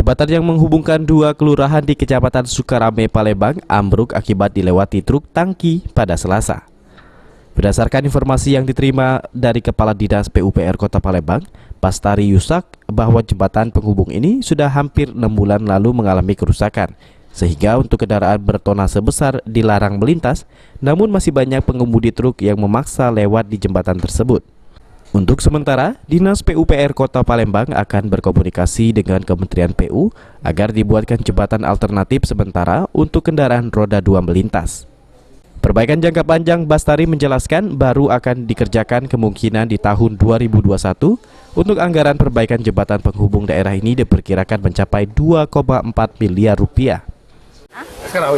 Jembatan yang menghubungkan dua kelurahan di Kecamatan Sukarame, Palembang ambruk akibat dilewati truk tangki pada Selasa. Berdasarkan informasi yang diterima dari Kepala Dinas PUPR Kota Palembang, Bastari Yusak, bahwa jembatan penghubung ini sudah hampir 6 bulan lalu mengalami kerusakan, sehingga untuk kendaraan bertonnase besar dilarang melintas, namun masih banyak pengemudi truk yang memaksa lewat di jembatan tersebut. Untuk sementara, Dinas PUPR Kota Palembang akan berkomunikasi dengan Kementerian PU agar dibuatkan jembatan alternatif sementara untuk kendaraan roda 2 melintas. Perbaikan jangka panjang, Bastari menjelaskan baru akan dikerjakan kemungkinan di tahun 2021. Untuk anggaran perbaikan jembatan penghubung daerah ini diperkirakan mencapai 2,4 miliar rupiah. Sekarang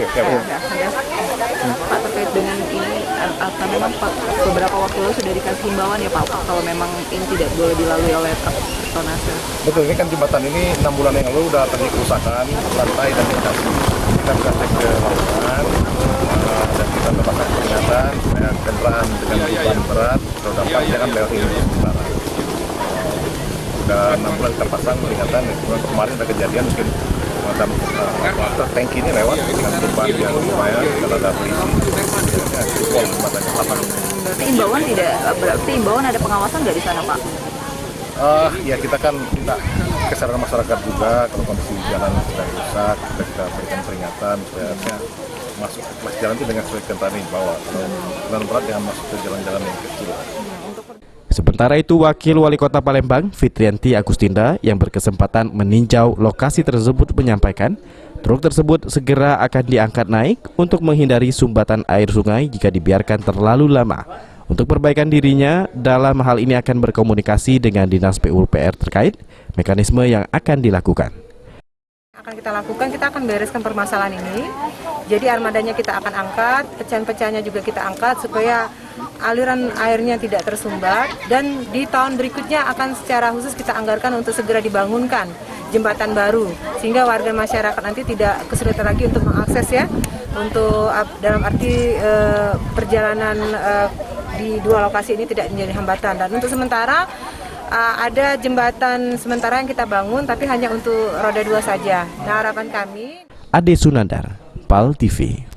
Pak, terkait dengan ini, memang Pak, beberapa waktu lalu sudah dikasih himbauan ya Pak, kalau memang ini tidak boleh dilalui oleh tonnase. Betul, ini kan jembatan ini 6 bulan yang lalu udah terjadi kerusakan lantai dan fondasi. Kita bisa cek ke lapangan dan kita mendapatkan peringatan supaya kendaraan dengan beban berat roda 4 jangan lewat ini sementara. Udah 6 bulan kita pasang peringatan, kemarin ada kejadian mungkin macam tanki ini lewat dengan beban yang lumayan kalau ada polisi. Berarti imbauan ada pengawasan nggak di sana Pak? Ya kita kan minta kesadaran masyarakat juga kalau kondisi jalan sedang rusak, kita berikan peringatan supaya masuk jalan itu dengan sesuai kendaraan yang dibawa. Kalau kendaraan berat jangan masuk ke jalan-jalan yang kecil. Sementara itu, Wakil Wali Kota Palembang, Fitrianti Agustinda, yang berkesempatan meninjau lokasi tersebut menyampaikan, truk tersebut segera akan diangkat naik untuk menghindari sumbatan air sungai jika dibiarkan terlalu lama. Untuk perbaikan dirinya, dalam hal ini akan berkomunikasi dengan Dinas PUPR terkait mekanisme yang akan dilakukan. Kita lakukan, kita akan bereskan permasalahan ini. Jadi armadanya kita akan angkat, pecahan-pecahannya juga kita angkat supaya aliran airnya tidak tersumbat, dan di tahun berikutnya akan secara khusus kita anggarkan untuk segera dibangunkan jembatan baru sehingga warga masyarakat nanti tidak kesulitan lagi untuk mengakses ya, untuk dalam arti perjalanan di dua lokasi ini tidak menjadi hambatan. Dan untuk sementara ada jembatan sementara yang kita bangun tapi hanya untuk roda 2 saja. Nah, harapan kami. Ade Sunandar, PAL TV.